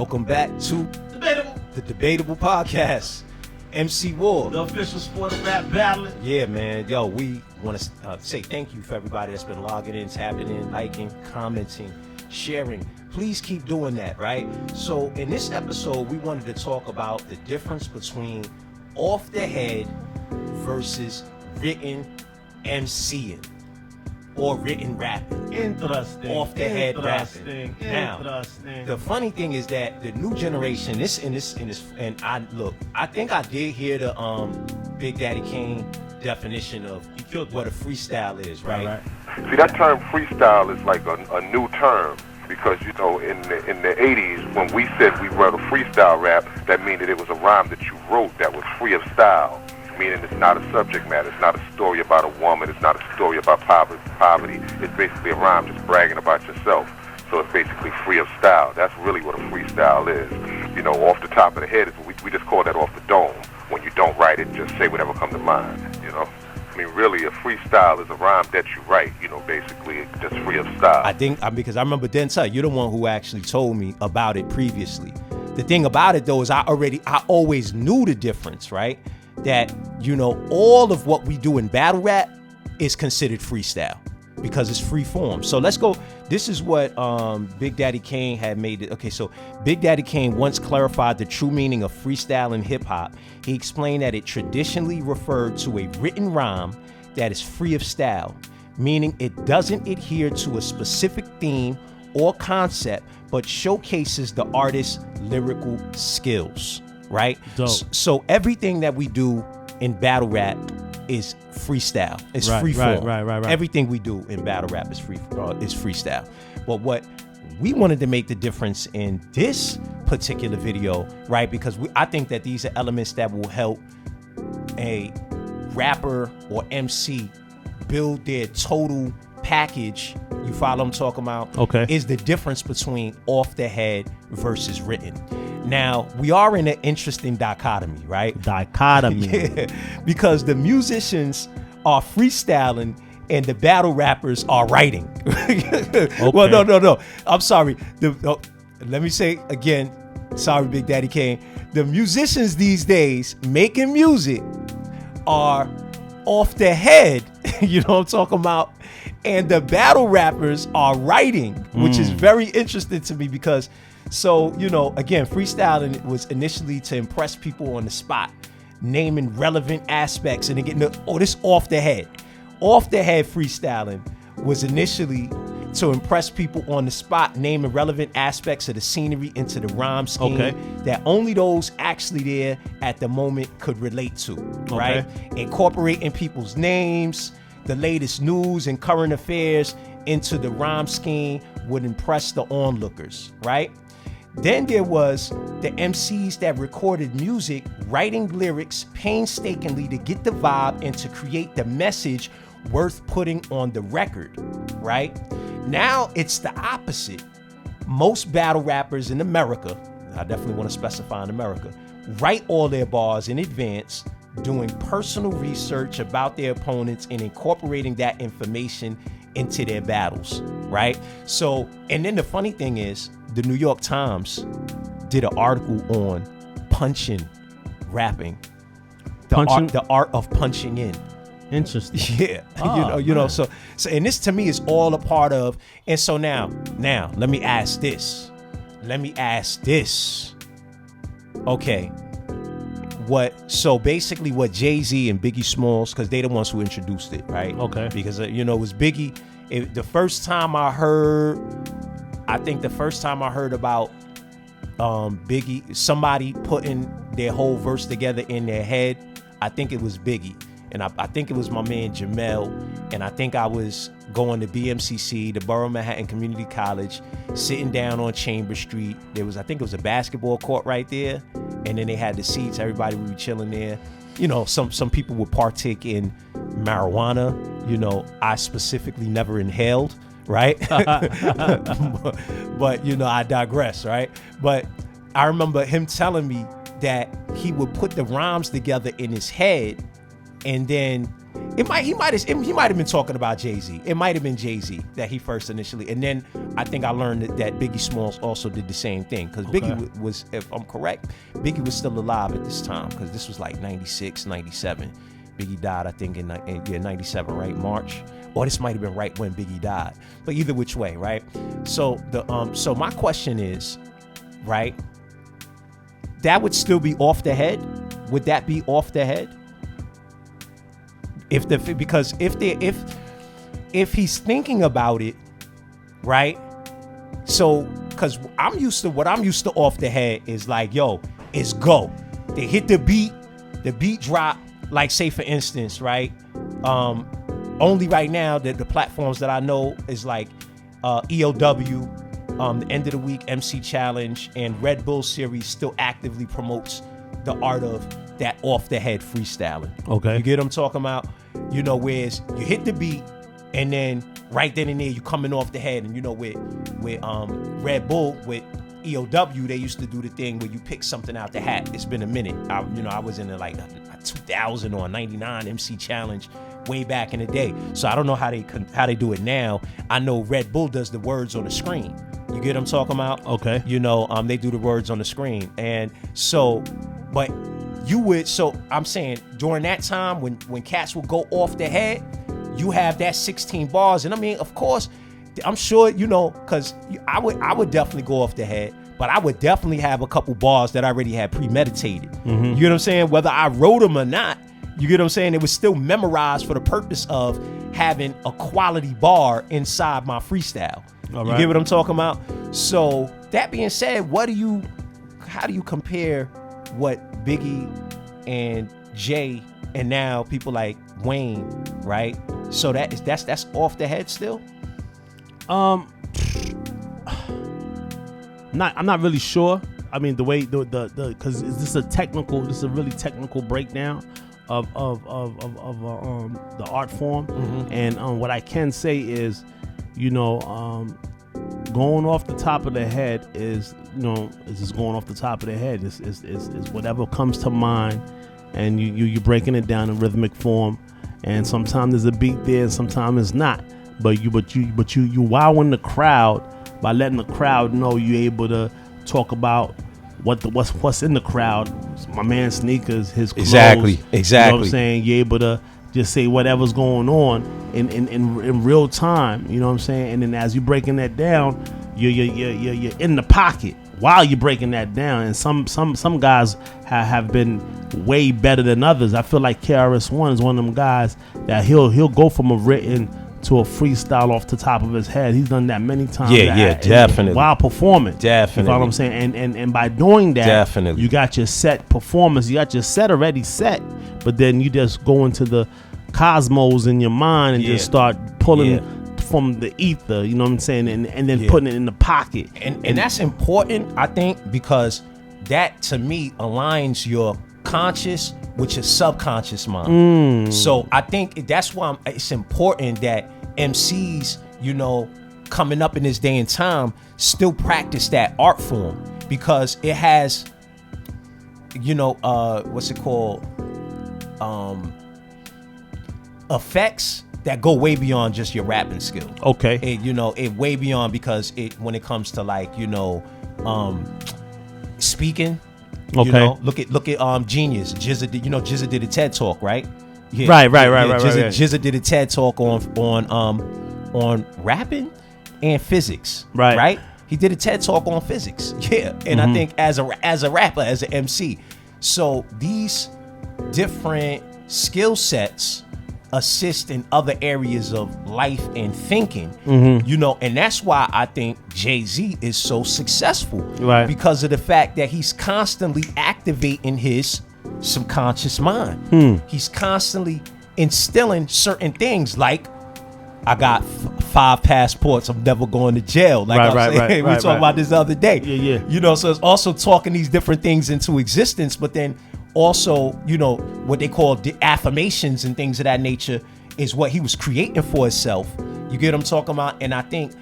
Welcome back to Debatable. the Debatable Podcast. MC War, The official sport of rap battling. Yeah, man. Yo, we want to say thank you for everybody that's been logging in, tapping in, liking, commenting, sharing. Please keep doing that, right? So in this episode, we wanted to talk about the difference between off the head versus written MCing or written rapping. Interesting. Off the head rapping. Now, Interesting. the funny thing is that the new generation, I think I did hear the Big Daddy Kane definition of what a freestyle is, right? See, that term freestyle is like a new term because, you know, in the 80s, when we said we wrote a freestyle rap, that means that it was a rhyme that you wrote that was free of style, meaning it's not a subject matter. It's not a story about a woman. It's not a story about poverty. It's basically a rhyme just bragging about yourself. So it's basically free of style. That's really what a freestyle is. You know, off the top of the head, we just call that off the dome. When you don't write it, just say whatever comes to mind, you know? I mean, really, a freestyle is a rhyme that you write, you know, basically just free of style. I think, because I remember Denzel, you're the one who actually told me about it previously. The thing about it, though, is I always knew the difference, right? That, you know, all of what we do in battle rap is considered freestyle because it's free form. So let's go. This is what Big Daddy Kane had made it. Okay, so Big Daddy Kane once clarified the true meaning of freestyle in hip hop. He explained that it traditionally referred to a written rhyme that is free of style, meaning it doesn't adhere to a specific theme or concept, but showcases the artist's lyrical skills. Right? Dope. So everything that we do in battle rap is freestyle. It's free form. Right. Everything we do in battle rap is freestyle. But what we wanted to make the difference in this particular video, right? Because I think that these are elements that will help a rapper or MC build their total package. You follow what I'm talking about? Okay. Is the difference between off the head versus written. Now, we are in an interesting dichotomy, right? Yeah, because the musicians are freestyling and the battle rappers are writing. Okay. Well, no. I'm sorry. Let me say again, sorry, Big Daddy Kane. The musicians these days making music are off the head, you know what I'm talking about? And the battle rappers are writing, which is very interesting to me because, so, you know, again, freestyling was initially to impress people on the spot, naming relevant aspects and then getting this off the head. Off the head freestyling was initially to impress people on the spot, naming relevant aspects of the scenery into the rhyme scheme that only those actually there at the moment could relate to, right? Incorporating people's names, the latest news and current affairs into the rhyme scheme would impress the onlookers, right? Then there was the MCs that recorded music, writing lyrics painstakingly to get the vibe and to create the message worth putting on the record, right? Now it's the opposite. Most battle rappers in America, I definitely want to specify in America, write all their bars in advance, doing personal research about their opponents and incorporating that information into their battles, right? So, and then the funny thing is, the New York Times did an article on punching, rapping, the art of punching in. Interesting. Yeah, you know. So, and this to me is all a part of. And so now, let me ask this. Okay, so basically, what Jay-Z and Biggie Smalls, because they the ones who introduced it, right? Okay. Because you know, it was Biggie. The first time I heard about Biggie, somebody putting their whole verse together in their head, I think it was Biggie. And I think it was my man Jamel. And I think I was going to BMCC, the Borough Manhattan Community College, sitting down on Chambers Street. I think it was a basketball court right there. And then they had the seats. Everybody would be chilling there. You know, some people would partake in marijuana. You know, I specifically never inhaled, right? but you know, I digress, right? But I remember him telling me that he would put the rhymes together in his head and then He might have been talking about Jay-Z. It might have been Jay-Z that he first initially, and then I think I learned that Biggie Smalls also did the same thing, because Biggie was, if I'm correct, Biggie was still alive at this time, because this was like 96, 97. Biggie died, I think, in 97, right? March. Or this might have been right when Biggie died. But either which way, right? So so my question is, right? That would still be off the head? Would that be off the head? Because if he's thinking about it, right? So, because I'm used to off the head is like, yo, it's go. They hit the beat drop. Like, say for instance, right? Only right now that the platforms that I know is like EOW, the End of the Week MC Challenge, and Red Bull Series still actively promotes the art of that off the head freestyling. Okay. You get what I'm talking about? You know, whereas you hit the beat and then right then and there you coming off the head, and you know with Red Bull with EOW, they used to do the thing where you pick something out the hat. It's been a minute. I was in like a 2000 or 99 MC Challenge way back in the day. So I don't know how they do it now. I know Red Bull does the words on the screen. You get what I'm talking about? Okay. You know, they do the words on the screen. And so, but so I'm saying during that time when cats would go off the head, you have that 16 bars. And I mean, of course, I'm sure, you know, because I would definitely go off the head, but I would definitely have a couple bars that I already had premeditated. Mm-hmm. You get what I'm saying? Whether I wrote them or not, you get what I'm saying? It was still memorized for the purpose of having a quality bar inside my freestyle. All right. You get what I'm talking about? So that being said, how do you compare what Biggie and Jay and now people like Wayne, right? So that's off the head still? I'm not really sure. I mean, the way because this is a really technical breakdown of the art form. Mm-hmm. And what I can say is, you know, going off the top of the head is just going off the top of the head. Is whatever comes to mind, and you're breaking it down in rhythmic form. And sometimes there's a beat there, and sometimes it's not. But you wowing the crowd by letting the crowd know you're able to talk about what's in the crowd. My man Sneakers, his clothes. Exactly. You know what I'm saying? You're able to just say whatever's going on in real time. You know what I'm saying? And then as you're breaking that down, you're in the pocket while you're breaking that down. And some guys have been way better than others. I feel like KRS-One is one of them guys that he'll go from a written to a freestyle off the top of his head. He's done that many times. Yeah, definitely. While performing. Definitely. You know what I'm saying? And by doing that, definitely, you got your set performance. You got your set already set, but then you just go into the cosmos in your mind and just start pulling from the ether, you know what I'm saying? And then putting it in the pocket. And that's important, I think, because that to me aligns your conscious with your subconscious mind. So I think that's why it's important that MCs, you know, coming up in this day and time still practice that art form, because it has, you know, what's it called? Effects that go way beyond just your rapping skill. Okay. It way beyond, because when it comes to like, you know, speaking. Okay. You know, look at Genius. GZA did a TED Talk, right? Yeah. Right. GZA did a TED Talk on rapping and physics. Right. He did a TED Talk on physics. Yeah. And I think as a rapper, as an MC, so these different skill sets assist in other areas of life and thinking, you know, and that's why I think Jay-Z is so successful, right? Because of the fact that he's constantly activating his subconscious mind. He's constantly instilling certain things like, I got 5 passports, I'm never going to jail. Like we talked about this the other day. Yeah. You know, so it's also talking these different things into existence, but then also, you know, what they call the affirmations and things of that nature is what he was creating for himself. You get what I'm talking about? And I think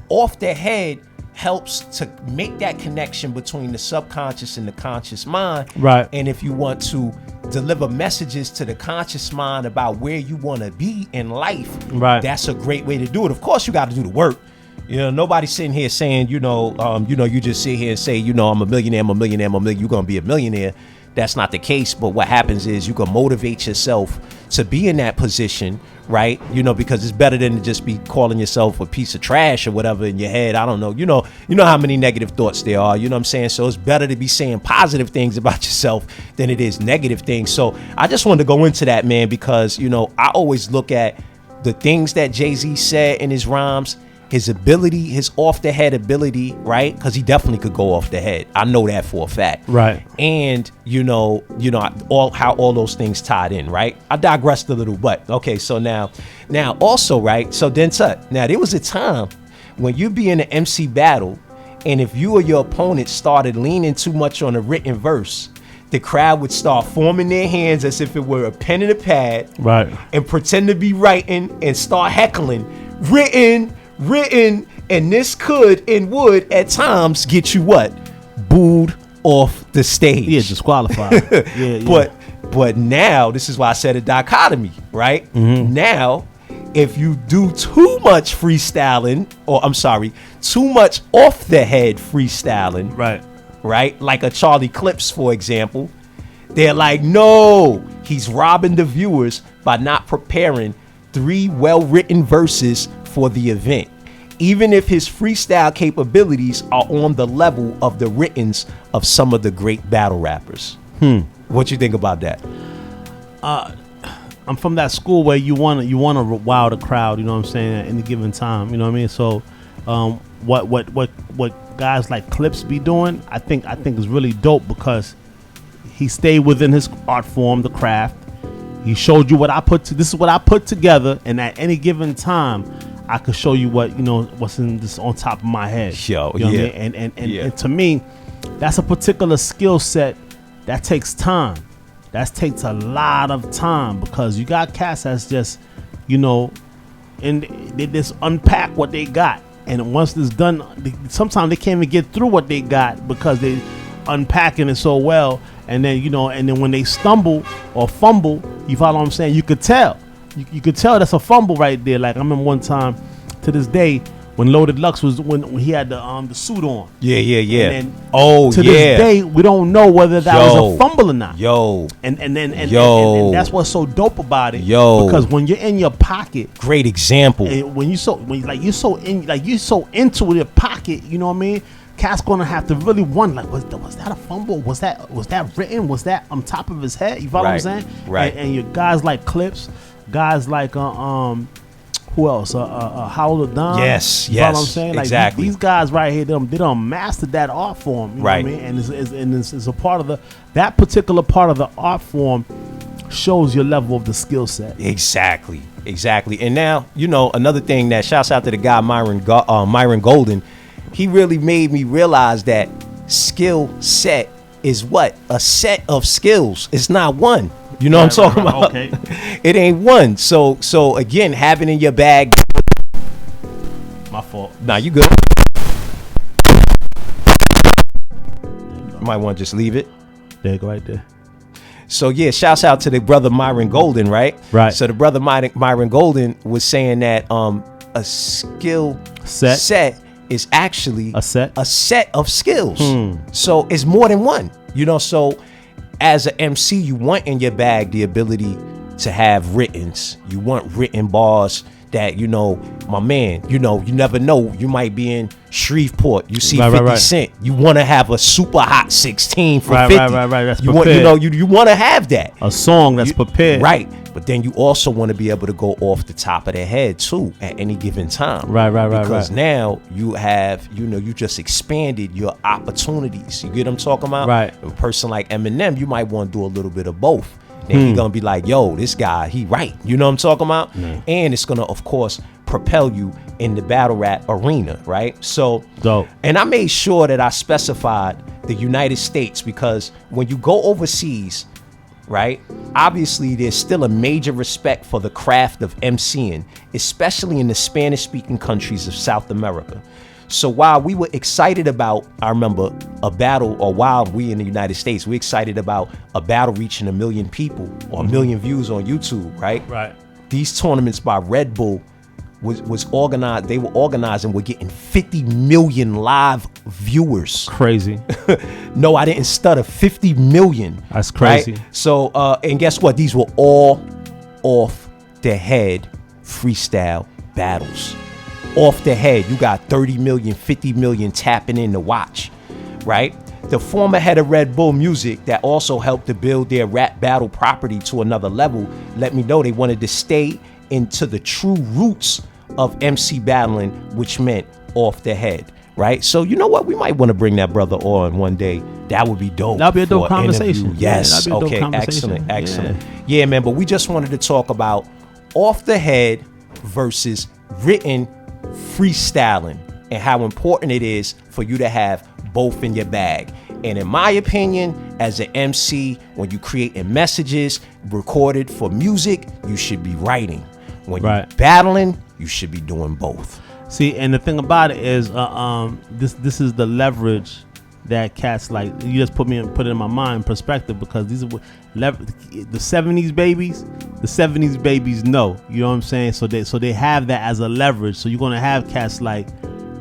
off the head helps to make that connection between the subconscious and the conscious mind. Right. And if you want to deliver messages to the conscious mind about where you want to be in life, right, that's a great way to do it. Of course, you got to do the work. You know, nobody's sitting here saying, you just sit here and say, I'm a millionaire, you're going to be a millionaire. That's not the case. But what happens is you can motivate yourself to be in that position, right? Because it's better than to just be calling yourself a piece of trash or whatever in your head. I don't know. You know how many negative thoughts there are. You know what I'm saying? So it's better to be saying positive things about yourself than it is negative things. So I just wanted to go into that, man, because, I always look at the things that Jay-Z said in his rhymes, his ability, his off the head ability, right? Because he definitely could go off the head. I know that for a fact. Right. And how all those things tied in, right? I digressed a little, but okay. So now also, right? So then, now there was a time when you'd be in an MC battle, and if you or your opponent started leaning too much on a written verse, the crowd would start forming their hands as if it were a pen and a pad, right, and pretend to be writing and start heckling, written, and this could and would at times get you what? Booed off the stage. Yeah, disqualified. yeah. But now, this is why I said a dichotomy, right? Mm-hmm. Now, if you do too much freestyling, too much off the head freestyling, right? Like a Charlie Clips, for example, they're like, no, he's robbing the viewers by not preparing 3 well-written verses for the event, even if his freestyle capabilities are on the level of the writtens of some of the great battle rappers. What you think about that? I'm from that school where you want to wow the crowd, you know what I'm saying, at any given time, you know what I mean? So what guys like Clips be doing, I think is really dope, because he stayed within his art form, the craft. He showed you this is what I put together, and at any given time I could show you what's in this on top of my head. Yo, you know what I mean? And to me, that's a particular skill set that takes time. That takes a lot of time, because you got cats that's just, and they just unpack what they got. And once it's done, sometimes they can't even get through what they got because they unpacking it so well. And then, and then when they stumble or fumble, you follow what I'm saying? You could tell. You could tell that's a fumble right there. Like I remember one time, to this day, when Loaded Lux was when he had the suit on. Yeah. And then, to this day, we don't know whether that was a fumble or not. And that's what's so dope about it. Because when you're in your pocket, great example. When you're so into your pocket, you know what I mean? Cat's gonna have to really wonder, like, was that a fumble? Was that written? Was that on top of his head? You follow what I'm saying? Right. And your guys like Clips, guys like who else? Howler Don. Yes. You follow what I'm saying? Like, exactly. These guys right here, they done mastered that art form. You know what I mean? And it's a part of that particular part of the art form shows your level of the skill set. Exactly. And now, another thing that shouts out to the guy Myron Golden. He really made me realize that skill set is what? A set of skills. It's not one. You know what I'm talking about? Okay. It ain't one. So again, having in your bag. My fault. Nah, you good. You might want to just leave it. There you go, right there. So yeah, shouts out to the brother Myron Golden, right? Right. So the brother Myron Golden was saying that a skill set is actually a set of skills. So it's more than one. So as an MC, you want in your bag the ability to have writtens. You want written bars that, my man, you never know. You might be in Shreveport. You see 50 Cent. You want to have a super hot 16 for 50. Right. That's you prepared. Want, you want to have that. A song that's prepared. Right. But then you also want to be able to go off the top of the head too at any given time. Right. Because now you have, you just expanded your opportunities. You get what I'm talking about? Right. A person like Eminem, you might want to do a little bit of both. Then he's going to be like, yo, this guy, he right. You know what I'm talking about? And it's going to, of course, propel you in the battle rap arena, right? So, dope. And I made sure that I specified the United States, because when you go overseas, right, obviously there's still a major respect for the craft of MCing, especially in the Spanish-speaking countries of South America. So while we were excited about, I remember a battle, or while we in the United States, we excited about a battle reaching 1 million people or 1 million views on YouTube, right? Right. These tournaments by Red Bull was organized. They were organized and were getting 50 million live viewers. Crazy. No, I didn't stutter. 50 million. That's crazy. Right? So, and guess what? These were all off the head freestyle battles. Off the head, you got 30 million, 50 million tapping in to watch, right? The former head of Red Bull Music that also helped to build their rap battle property to another level let me know they wanted to stay into the true roots of MC battling, which meant off the head, right? So you know what? We might want to bring that brother on one day. That would be dope. That'd be a dope conversation. Yes. Yeah, okay. Excellent. Yeah, man. But we just wanted to talk about off the head versus written freestyling and how important it is for you to have both in your bag. And in my opinion, as an MC, when you creating messages recorded for music, you should be writing. When you're battling, you should be doing both. See, and the thing about it is, this is the leverage that cats like. You just put it in my mind perspective, because these are the 70s babies. The 70s babies know, you know what I'm saying. So they have that as a leverage. So you're gonna have cats like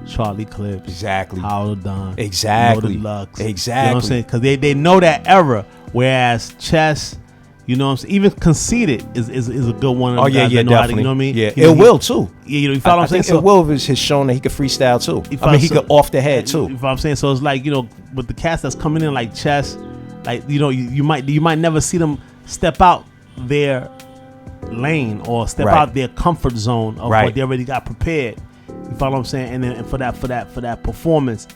Charlie Clips, exactly, Howard Don, exactly, Deluxe, exactly. You know what I'm saying? Because they know that era. Whereas Chess, you know what I'm saying, even Conceited is a good one. Oh yeah, definitely. You know what I mean? Yeah, it will too. Yeah, you know, you follow what I'm saying? I think it will has shown that he could freestyle too. I mean, he could off the head too. You know what I'm saying? So it's like, you know, with the cats that's coming in like Chess, like, you know, you might never see them step out their lane or step out their comfort zone of what they already got prepared. You follow what I'm saying? And then for that performance,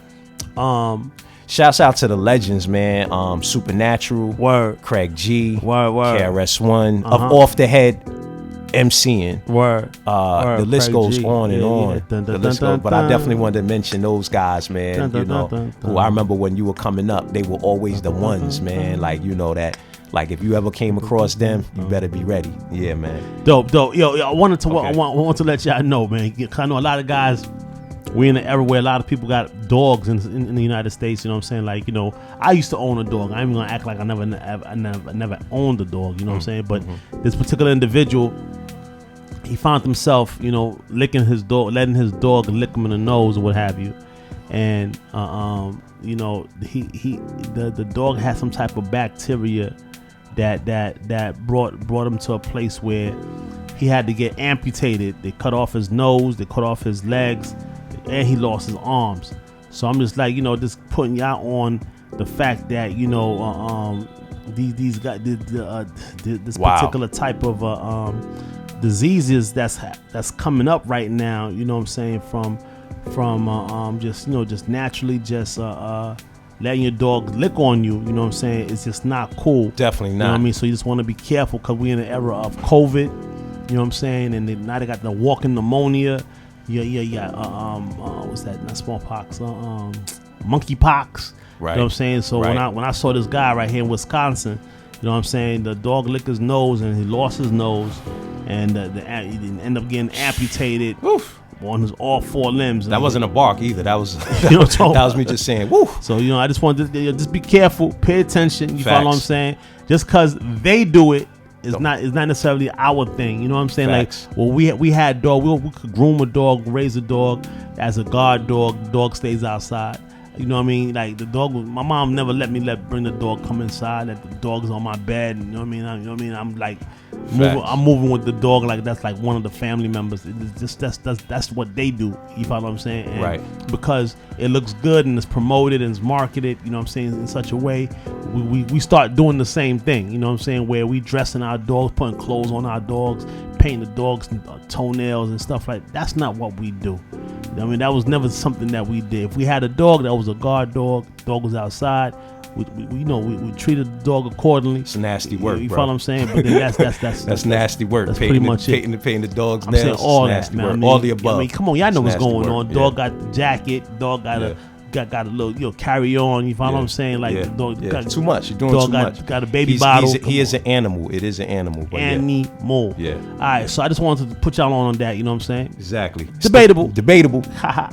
shouts out to the legends, man. Supernatural, word, Craig G, word, KRS-One, of off the head MCing. Word. The list Craig goes G. on and on. Dun, The dun, list dun, goes, but I dun. definitely wanted to mention those guys, man. Dun, dun, You know, dun, dun, who I remember when you were coming up, they were always the ones, man. Like, you know that. Like, if you ever came across them, you better be ready. Yeah, man. Dope. Yo, I wanted to I want to let y'all know, man. I know a lot of guys. We in an era where a lot of people got dogs in the United States. You know what I'm saying? Like, you know, I used to own a dog. I ain't gonna act like I never owned a dog. You know what I'm saying? But this particular individual, he found himself, you know, licking his dog, letting his dog lick him in the nose or what have you, and you know, the dog had some type of bacteria that brought him to a place where he had to get amputated. They cut off his nose, they cut off his legs, and he lost his arms. So I'm just like, you know, just putting y'all on the fact that, you know, these guys, this particular type of diseases that's coming up right now. You know what I'm saying? From just, you know, just naturally just letting your dog lick on you. You know what I'm saying? It's just not cool. Definitely not. You know what I mean? So you just want to be careful, because we're in an era of COVID. You know what I'm saying? And now they got the walking pneumonia. Yeah. What's that? Not smallpox. Monkeypox. Right. You know what I'm saying? So when I saw this guy right here in Wisconsin, you know what I'm saying, the dog licked his nose and he lost his nose, and he ended up getting amputated. Oof. On his all four limbs. That wasn't a bark either. That was You know that was me just saying, woo. So, you know, I just wanted to just be careful, pay attention. You Facts. follow what I'm saying? Just because they do it is not necessarily our thing. You know what I'm saying? Facts. Like, well, we had dog. We could groom a dog, raise a dog as a guard dog. The dog stays outside. You know what I mean? Like, the dog. My mom never let me bring the dog come inside. That the dog's on my bed. You know what I mean? I'm like. I'm moving with the dog like that's like one of the family members. It's just that's what they do. You follow what I'm saying? And right. Because it looks good and it's promoted and it's marketed, you know what I'm saying, in such a way, we start doing the same thing. You know what I'm saying? Where we dressing our dogs, putting clothes on our dogs, painting the dogs' toenails and stuff like that. That's not what we do. I mean, that was never something that we did. If we had a dog that was a guard dog, dog was outside. We treated the dog accordingly. It's nasty work, you bro. follow what I'm saying? But then that's nasty work. That's pretty much it. Painting the dog's I'm nails. saying all nasty that, man. work. I mean, all the above. I mean, come on, y'all know what's going on. Yeah. Dog got the jacket. Dog got a little, you know, carry on. You follow what I'm saying? Like, the dog got too much. You're doing dog too much. Got a baby bottle. He is an animal. It is an animal. But animal. Yeah. All right. So I just wanted to put y'all on that. You know what I'm saying? Exactly. Debatable. Debatable. Haha.